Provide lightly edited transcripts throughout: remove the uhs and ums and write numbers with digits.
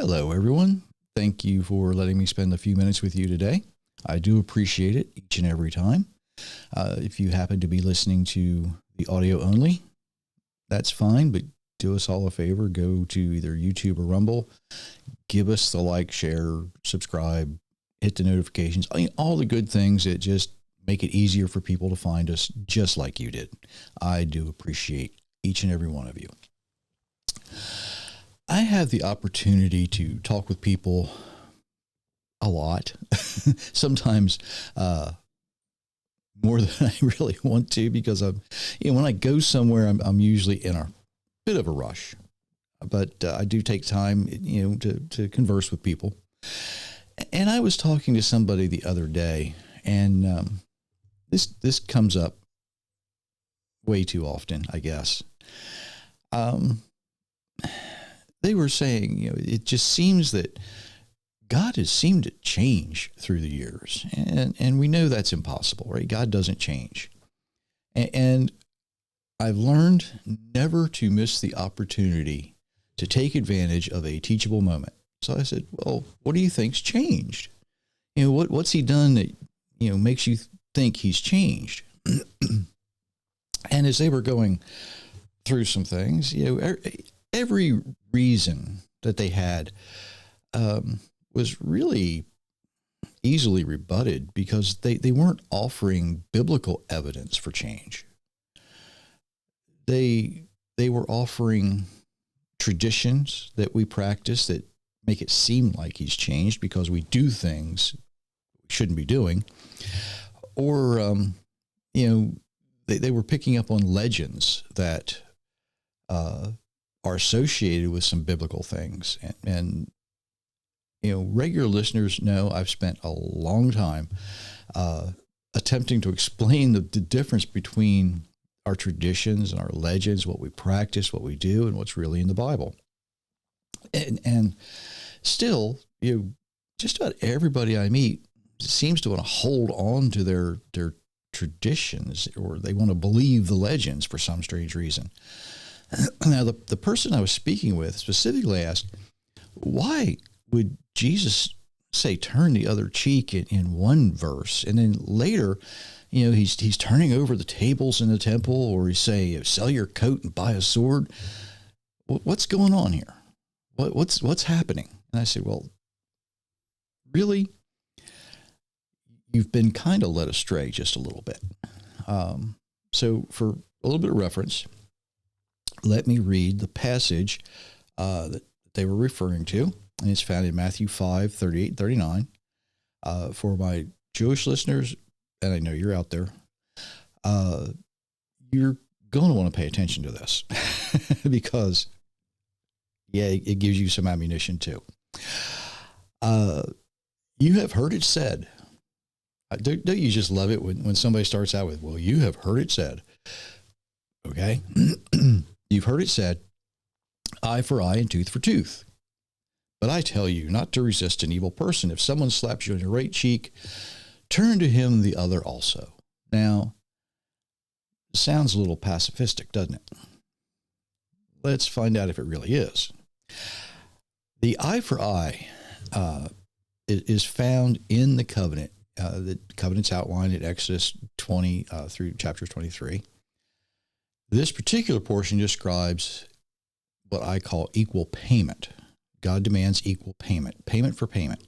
Hello, everyone. Thank you for letting me spend a few minutes with you today. I do appreciate it each and every time. If you happen to be listening to the audio only, that's fine, but do us all a favor. Go to either YouTube or Rumble. Give us the like, share, subscribe, hit the notifications. All the good things that just make it easier for people to find us just like you did. I do appreciate each and every one of you. I have the opportunity to talk with people a lot, sometimes more than I really want to, because when I go somewhere, I'm usually in a bit of a rush, but I do take time, to converse with people. And I was talking to somebody the other day, and this comes up way too often, I guess. They were saying, it just seems that God has seemed to change through the years. And we know that's impossible, right? God doesn't change. And I've learned never to miss the opportunity to take advantage of a teachable moment. So I said, well, what do you think's changed? What's he done that, makes you think he's changed? And as they were going through some things, every reason that they had was really easily rebutted, because they weren't offering biblical evidence for change. They were offering traditions that we practice that make it seem like he's changed because we do things we shouldn't be doing. Or, they were picking up on legends that are associated with some biblical things. And regular listeners know I've spent a long time attempting to explain the difference between our traditions and our legends, what we practice, what we do, and what's really in the Bible. And still, just about everybody I meet seems to want to hold on to their traditions, or they want to believe the legends for some strange reason. Now, the person I was speaking with specifically asked, why would Jesus say turn the other cheek in one verse, and then later, he's turning over the tables in the temple, or he's saying, sell your coat and buy a sword? What's going on here? What's happening? And I said, well, really, you've been kind of led astray just a little bit. So for a little bit of reference, let me read the passage that they were referring to, and it's found in Matthew 5, 38, 39. For my Jewish listeners, and I know you're out there, you're going to want to pay attention to this because, it gives you some ammunition too. You have heard it said. Don't you just love it when somebody starts out with, well, you have heard it said. Okay? You've heard it said, eye for eye and tooth for tooth. But I tell you not to resist an evil person. If someone slaps you on your right cheek, turn to him the other also. Now, it sounds a little pacifistic, doesn't it? Let's find out if it really is. The eye for eye is found in the covenant. The covenant's outlined in Exodus 20 through chapter 23. This particular portion describes what I call equal payment. God demands equal payment for payment.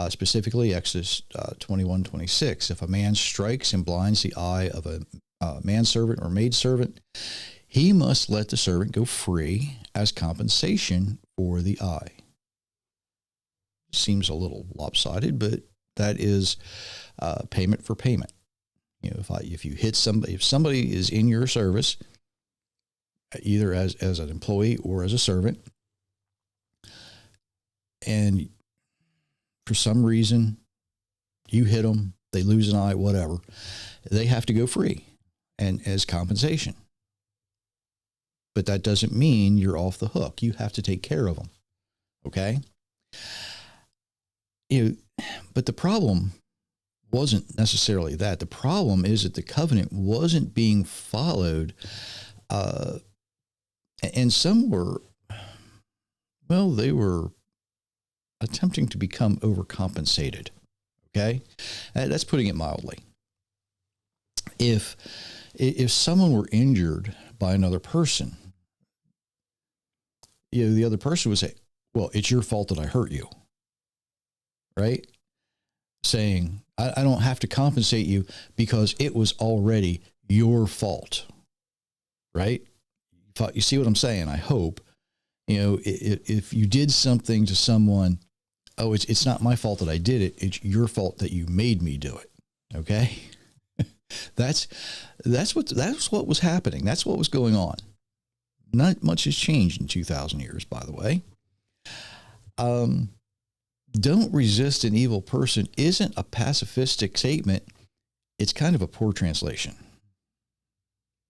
Specifically, Exodus 21:26. If a man strikes and blinds the eye of a manservant or maidservant, he must let the servant go free as compensation for the eye. Seems a little lopsided, but that is payment for payment. If you hit somebody, if somebody is in your service, either as an employee or as a servant, and for some reason you hit them, they lose an eye, whatever, they have to go free and as compensation. But that doesn't mean you're off the hook. You have to take care of them. Okay? But the problem wasn't necessarily that. The problem is that the covenant wasn't being followed. And some were, well, they were attempting to become overcompensated. Okay, that's putting it mildly. If someone were injured by another person, the other person would say, "Well, it's your fault that I hurt you," right? Saying, I don't have to compensate you because it was already your fault, right? You see what I'm saying? I hope, if you did something to someone, oh, it's not my fault that I did it. It's your fault that you made me do it. Okay. That's what was happening. That's what was going on. Not much has changed in 2,000 years, by the way. Don't resist an evil person isn't a pacifistic statement. It's kind of a poor translation.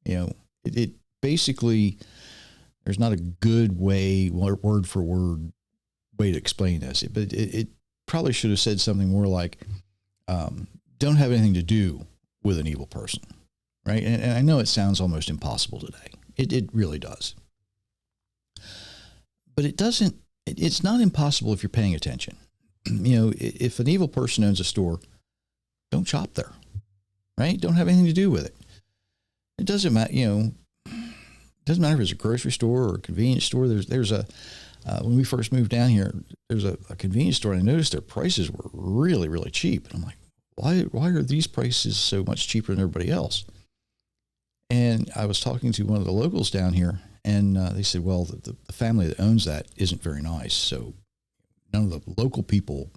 It basically, there's not a good way, word for word way to explain this, but it probably should have said something more like, don't have anything to do with an evil person, right? And I know it sounds almost impossible today. It really does. But it's not impossible if you're paying attention. If an evil person owns a store, don't shop there, right? Don't have anything to do with it. It doesn't matter, it doesn't matter if it's a grocery store or a convenience store. There's a, when we first moved down here, there's a convenience store, and I noticed their prices were really, really cheap. And I'm like, why are these prices so much cheaper than everybody else? And I was talking to one of the locals down here, and they said, well, the family that owns that isn't very nice. So none of the local people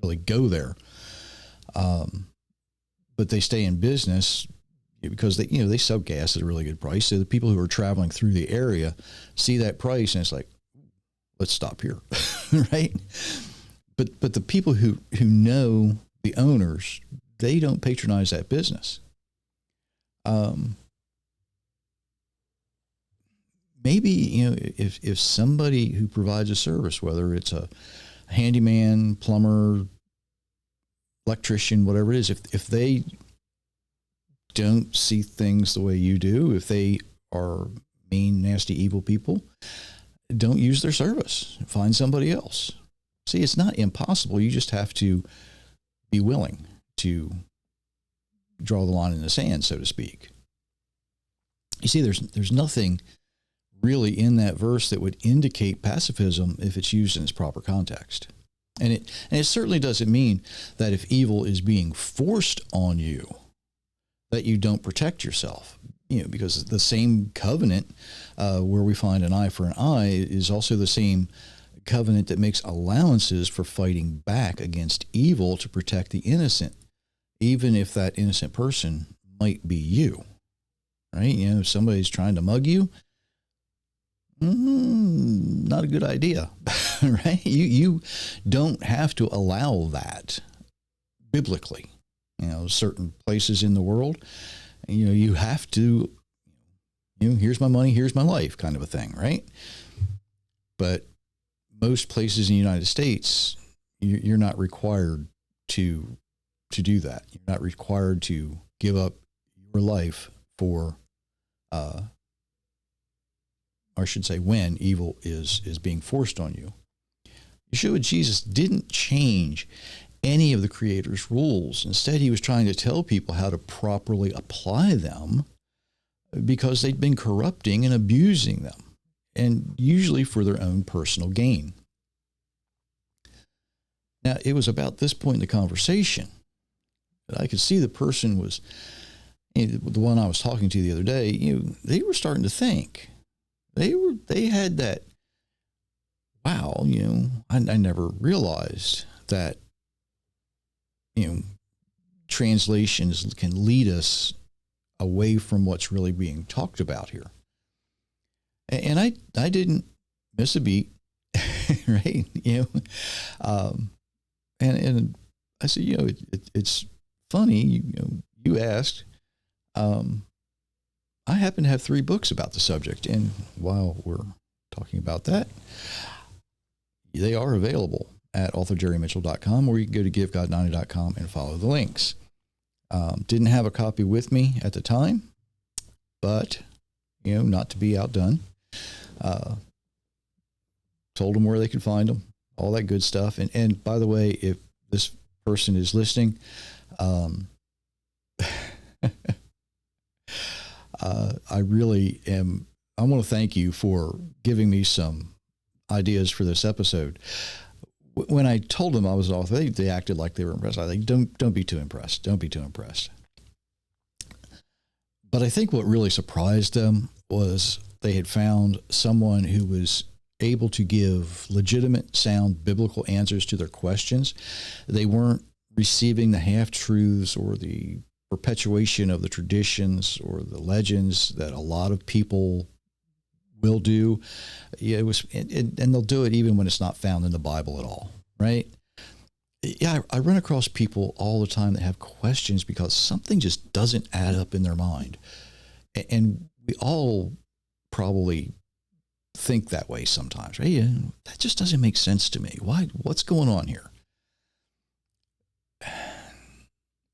really go there. But they stay in business because they sell gas at a really good price. So the people who are traveling through the area see that price, and it's like, let's stop here. Right. But the people who know the owners, they don't patronize that business. Maybe, if somebody who provides a service, whether it's a handyman, plumber, electrician, whatever it is, if they don't see things the way you do, if they are mean, nasty, evil people, don't use their service. Find somebody else. See, it's not impossible. You just have to be willing to draw the line in the sand, so to speak. You see, there's nothing really in that verse that would indicate pacifism if it's used in its proper context. And it certainly doesn't mean that if evil is being forced on you, that you don't protect yourself. Because the same covenant where we find an eye for an eye is also the same covenant that makes allowances for fighting back against evil to protect the innocent, even if that innocent person might be you, right? If somebody's trying to mug you, not a good idea, right? You don't have to allow that biblically. Certain places in the world, you have to, here's my money, here's my life kind of a thing, right? But most places in the United States, you're not required to do that. You're not required to give up your life for, or I should say, when evil is being forced on you. Yeshua Jesus didn't change any of the Creator's rules. Instead, he was trying to tell people how to properly apply them because they'd been corrupting and abusing them, and usually for their own personal gain. Now, it was about this point in the conversation that I could see the person was, the one I was talking to the other day, they were starting to think. They had that, wow, I never realized that, translations can lead us away from what's really being talked about here. And I didn't miss a beat, right? And I said, it's funny, you asked, I happen to have 3 books about the subject. And while we're talking about that, they are available at authorjerrymitchell.com, or you can go to givegod90.com and follow the links. Didn't have a copy with me at the time, but, not to be outdone, told them where they could find them, all that good stuff. And by the way, if this person is listening, I really am. I want to thank you for giving me some ideas for this episode. When I told them I was an author, they acted like they were impressed. I think, don't be too impressed. Don't be too impressed. But I think what really surprised them was they had found someone who was able to give legitimate, sound biblical answers to their questions. They weren't receiving the half-truths or the perpetuation of the traditions or the legends that a lot of people will do. Yeah, it was, and they'll do it even when it's not found in the Bible at all, right? Yeah, I run across people all the time that have questions because something just doesn't add up in their mind. And we all probably think that way sometimes, right? Yeah, that just doesn't make sense to me. Why? What's going on here?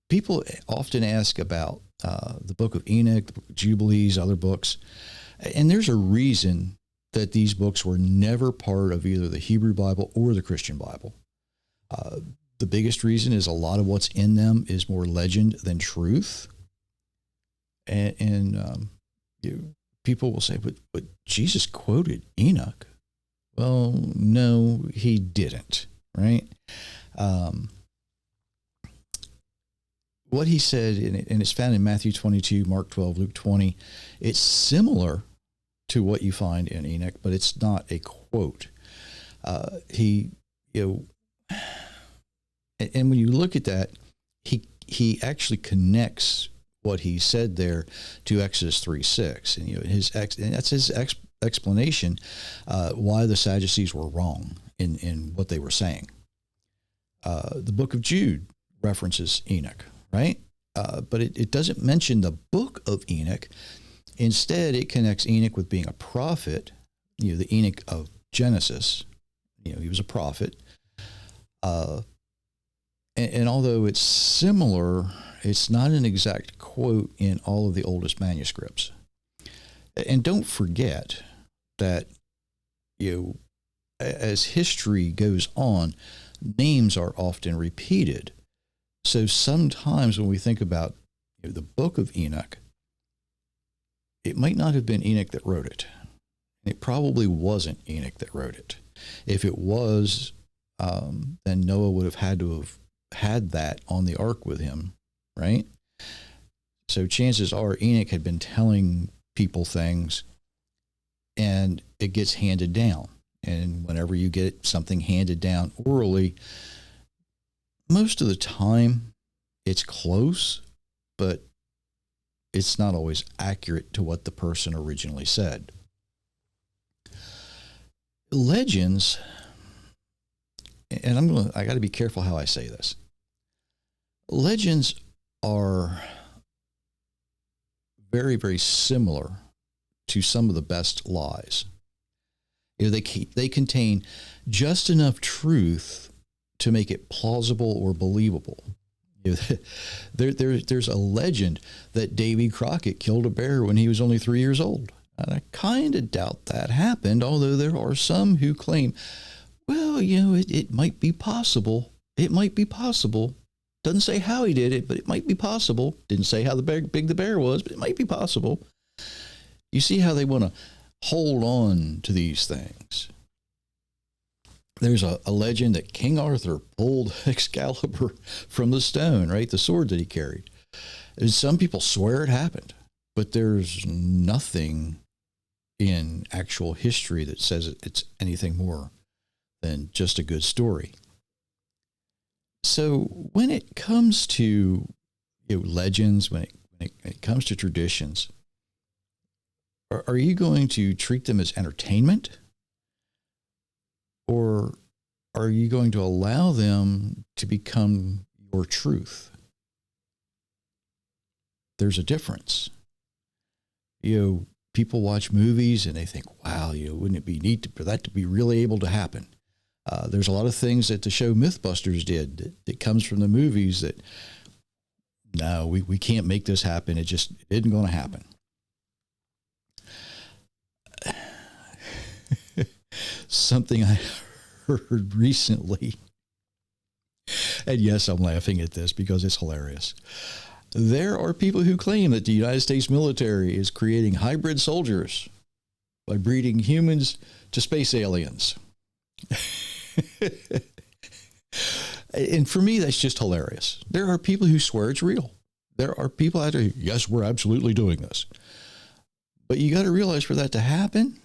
People often ask about the Book of Enoch, the Book of Jubilees, other books. And there's a reason that these books were never part of either the Hebrew Bible or the Christian Bible. The biggest reason is a lot of what's in them is more legend than truth. And people will say, but Jesus quoted Enoch. Well, no, he didn't, right? What he said, and it's found in Matthew 22, Mark 12, Luke 20, it's similar to what you find in Enoch, but it's not a quote. And when you look at that, he actually connects what he said there to Exodus 3:6, and and that's his explanation why the Sadducees were wrong in what they were saying. The book of Jude references Enoch, right? But it doesn't mention the book of Enoch. Instead, it connects Enoch with being a prophet, the Enoch of Genesis. He was a prophet. And although it's similar, it's not an exact quote in all of the oldest manuscripts. And don't forget that, as history goes on, names are often repeated. So sometimes when we think about the book of Enoch, it might not have been Enoch that wrote it. It probably wasn't Enoch that wrote it. If it was, then Noah would have had that on the ark with him, right? So chances are Enoch had been telling people things, and it gets handed down. And whenever you get something handed down orally, most of the time it's close, but it's not always accurate to what the person originally said. Legends, and I got to be careful how I say this. Legends are very, very similar to some of the best lies. They contain just enough truth to make it plausible or believable. There's a legend that Davy Crockett killed a bear when he was only 3 years old. And I kind of doubt that happened, although there are some who claim, well, it might be possible. It might be possible. Doesn't say how he did it, but it might be possible. Didn't say how big the bear was, but it might be possible. You see how they want to hold on to these things. There's a legend that King Arthur pulled Excalibur from the stone, right? The sword that he carried. And some people swear it happened, but there's nothing in actual history that says it's anything more than just a good story. So when it comes to legends, when it comes to traditions, are you going to treat them as entertainment? Or are you going to allow them to become your truth? There's a difference. People watch movies and they think, wow, wouldn't it be neat for that to be really able to happen? There's a lot of things that the show Mythbusters did that comes from the movies that, no, we can't make this happen. It isn't going to happen. Something I heard recently, and yes, I'm laughing at this because it's hilarious. There are people who claim that the United States military is creating hybrid soldiers by breeding humans to space aliens. And for me, that's just hilarious. There are people who swear it's real. There are people out there, yes, we're absolutely doing this. But you got to realize for that to happen,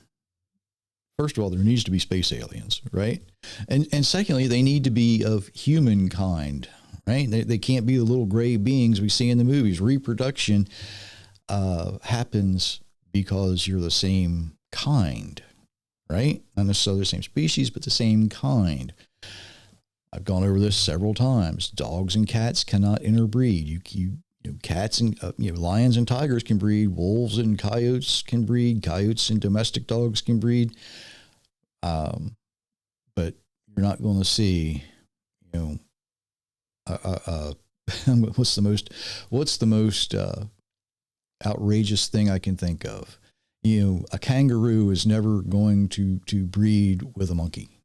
first of all, there needs to be space aliens, right? And secondly, they need to be of humankind, right? They can't be the little gray beings we see in the movies. Reproduction happens because you're the same kind, right? Not necessarily the same species, but the same kind. I've gone over this several times. Dogs and cats cannot interbreed. You know, cats and lions and tigers can breed. Wolves and coyotes can breed. Coyotes and domestic dogs can breed. But you're not going to see, what's the most outrageous thing I can think of? A kangaroo is never going to breed with a monkey.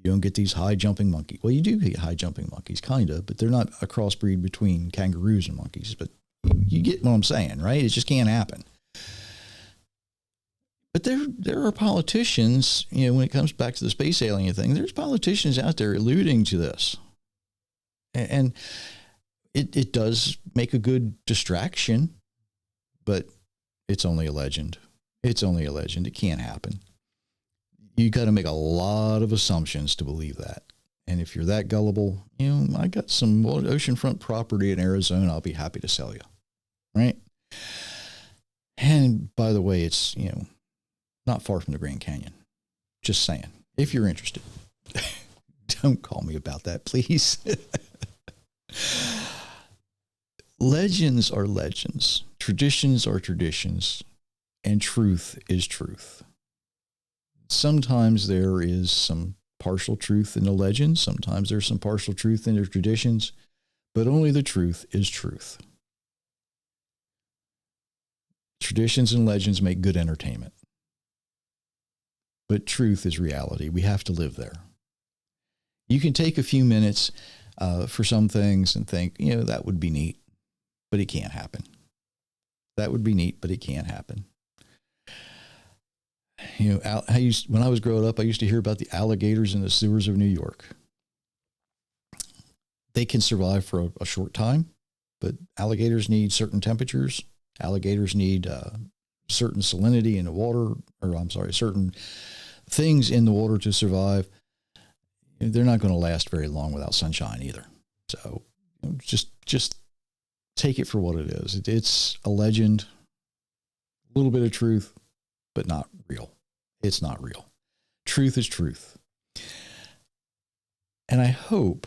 You don't get these high jumping monkeys. Well, you do get high jumping monkeys, kind of, but they're not a crossbreed between kangaroos and monkeys. But you get what I'm saying, right? It just can't happen. But there are politicians, when it comes back to the space alien thing, there's politicians out there alluding to this. And it does make a good distraction, but it's only a legend. It's only a legend. It can't happen. You got to make a lot of assumptions to believe that. And if you're that gullible, I got some oceanfront property in Arizona I'll be happy to sell you. Right? And by the way, it's, not far from the Grand Canyon. Just saying. If you're interested. Don't call me about that, please. Legends are legends. Traditions are traditions. And truth is truth. Sometimes there is some partial truth in the legends. Sometimes there's some partial truth in the traditions. But only the truth is truth. Traditions and legends make good entertainment. But truth is reality. We have to live there. You can take a few minutes for some things and think, that would be neat, but it can't happen. That would be neat, but it can't happen. When I was growing up, I used to hear about the alligators in the sewers of New York. They can survive for a short time, but alligators need certain temperatures. Alligators need certain salinity in the water, certain things in the water to survive. They're not going to last very long without sunshine either. So just take it for what it is. It's a legend, a little bit of truth, but not real. It's not real. Truth is truth. And I hope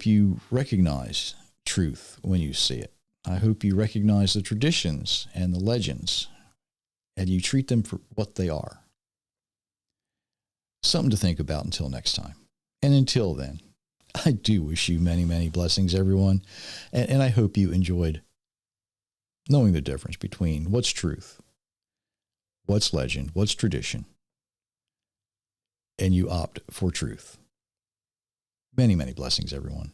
you recognize truth when you see it. I hope you recognize the traditions and the legends and you treat them for what they are. Something to think about until next time. And until then, I do wish you many, many blessings, everyone. And I hope you enjoyed knowing the difference between what's truth, what's legend, what's tradition, and you opt for truth. Many, many blessings, everyone.